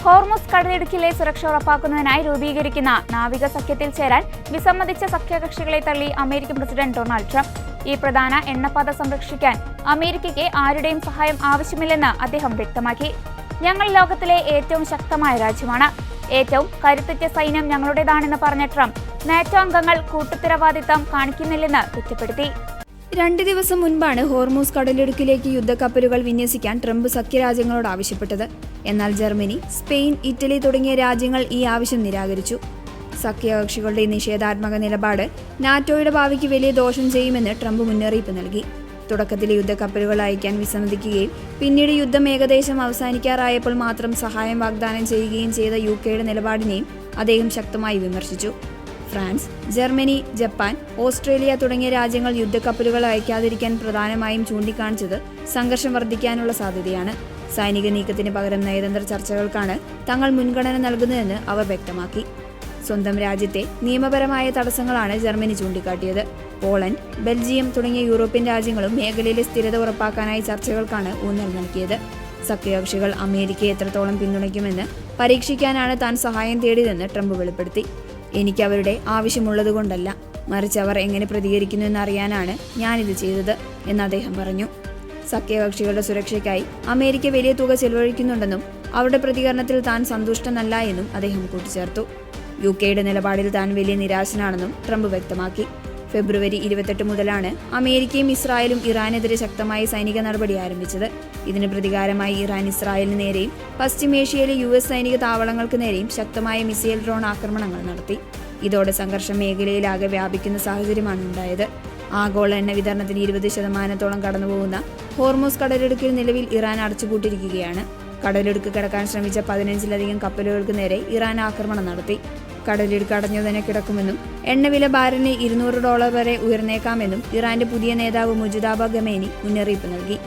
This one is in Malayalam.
ഹോർമുസ് കടലിടുക്കിലെ സുരക്ഷ ഉറപ്പാക്കുന്നതിനായി രൂപീകരിക്കുന്ന നാവിക സഖ്യത്തിൽ ചേരാൻ വിസമ്മതിച്ച സഖ്യകക്ഷികളെ തള്ളി അമേരിക്കൻ പ്രസിഡന്റ് ഡൊണാൾഡ് ട്രംപ്. ഈ പ്രധാന എണ്ണപ്പാത സംരക്ഷിക്കാൻ അമേരിക്കയ്ക്ക് ആരുടെയും സഹായം ആവശ്യമില്ലെന്ന് അദ്ദേഹം വ്യക്തമാക്കി. ഞങ്ങൾ ലോകത്തിലെ ഏറ്റവും ശക്തമായ രാജ്യമാണ്, ഏറ്റവും കരുത്തുറ്റ സൈന്യം ഞങ്ങളുടേതാണെന്ന് പറഞ്ഞ ട്രംപ് നാറ്റോ അംഗങ്ങൾ കൂട്ടുത്തരവാദിത്തം കാണിക്കുന്നില്ലെന്ന് കുറ്റപ്പെടുത്തി. 2 ദിവസം മുൻപാണ് ഹോർമുസ് കടലിടുക്കിലേക്ക് യുദ്ധക്കപ്പലുകൾ വിന്യസിക്കാൻ ട്രംപ് സഖ്യരാജ്യങ്ങളോട് ആവശ്യപ്പെട്ടത്. എന്നാൽ ജർമ്മനി, സ്പെയിൻ, ഇറ്റലി തുടങ്ങിയ രാജ്യങ്ങൾ ഈ ആവശ്യം നിരാകരിച്ചു. സഖ്യകക്ഷികളുടെ നിഷേധാത്മക നിലപാട് നാറ്റോയുടെ ഭാവിക്ക് വലിയ ദോഷം ചെയ്യുമെന്ന് ട്രംപ് മുന്നറിയിപ്പ് നൽകി. തുടക്കത്തിൽ യുദ്ധക്കപ്പലുകൾ അയക്കാൻ വിസമ്മതിക്കുകയും പിന്നീട് യുദ്ധം ഏകദേശം അവസാനിക്കാറായപ്പോൾ മാത്രം സഹായം വാഗ്ദാനം ചെയ്യുകയും ചെയ്ത യുകെയുടെ നിലപാടിനെയും അദ്ദേഹം ശക്തമായി വിമർശിച്ചു. ഫ്രാൻസ്, ജർമ്മനി, ജപ്പാൻ, ഓസ്ട്രേലിയ തുടങ്ങിയ രാജ്യങ്ങൾ യുദ്ധക്കപ്പലുകൾ അയക്കാതിരിക്കാൻ പ്രധാനമായും ചൂണ്ടിക്കാണിച്ചത് സംഘർഷം വർദ്ധിക്കാനുള്ള സാധ്യതയാണ്. സൈനിക നീക്കത്തിന് പകരം നയതന്ത്ര ചർച്ചകൾക്കാണ് തങ്ങൾ മുൻഗണന നൽകുന്നതെന്ന് അവർ വ്യക്തമാക്കി. സ്വന്തം രാജ്യത്തെ നിയമപരമായ തടസ്സങ്ങളാണ് ജർമ്മനി ചൂണ്ടിക്കാട്ടിയത്. പോളണ്ട്, ബെൽജിയം തുടങ്ങിയ യൂറോപ്യൻ രാജ്യങ്ങളും മേഖലയിലെ സ്ഥിരത ഉറപ്പാക്കാനായി ചർച്ചകൾക്കാണ് ഊന്നൽ നൽകിയത്. സഖ്യകക്ഷികൾ അമേരിക്കയെ എത്രത്തോളം പിന്തുണയ്ക്കുമെന്ന് പരീക്ഷിക്കാനാണ് താൻ സഹായം തേടിയതെന്ന് ട്രംപ് വെളിപ്പെടുത്തി. എനിക്ക് അവരുടെ ആവശ്യമുള്ളതുകൊണ്ടല്ല, മറിച്ച് അവർ എങ്ങനെ പ്രതികരിക്കുന്നു എന്നറിയാനാണ് ഞാനിത് ചെയ്തത് എന്ന് അദ്ദേഹം പറഞ്ഞു. സഖ്യകക്ഷികളുടെ സുരക്ഷയ്ക്കായി അമേരിക്ക വലിയ തുക ചെലവഴിക്കുന്നുണ്ടെന്നും അവരുടെ പ്രതികരണത്തിൽ താൻ സന്തുഷ്ടനല്ല എന്നും അദ്ദേഹം കൂട്ടിച്ചേർത്തു. യുകെയുടെ നിലപാടിൽ താൻ വലിയ നിരാശനാണെന്നും ട്രംപ് വ്യക്തമാക്കി. ഫെബ്രുവരി 28 മുതലാണ് അമേരിക്കയും ഇസ്രായേലും ഇറാനെതിരെ ശക്തമായ സൈനിക നടപടി ആരംഭിച്ചത്. ഇതിന് പ്രതികാരമായി ഇറാൻ ഇസ്രായേലിന് നേരെയും പശ്ചിമേഷ്യയിലെ US സൈനിക താവളങ്ങൾക്ക് നേരെയും ശക്തമായ മിസൈൽ ഡ്രോൺ ആക്രമണങ്ങൾ നടത്തി. ഇതോടെ സംഘർഷം മേഖലയിലാകെ വ്യാപിക്കുന്ന സാഹചര്യമാണ് ഉണ്ടായത്. ആഗോള എണ്ണ വിതരണത്തിന് 20% കടന്നുപോകുന്ന ഹോർമുസ് കടലിടുക്കിൽ നിലവിൽ ഇറാൻ അടച്ചുപൂട്ടിയിരിക്കുകയാണ്. കടലിടുക്ക് കടക്കാൻ ശ്രമിച്ച 15-ലധികം കപ്പലുകൾക്ക് നേരെ ഇറാൻ ആക്രമണം നടത്തി. കടലിടുക്ക് അടഞ്ഞു തന്നെ കിടക്കുമെന്നും എണ്ണവില ബാരലിന് $200 വരെ ഉയർന്നേക്കാമെന്നും ഇറാന്റെ പുതിയ നേതാവ് മുജ്തബ ഖമേനി മുന്നറിയിപ്പ് നൽകി.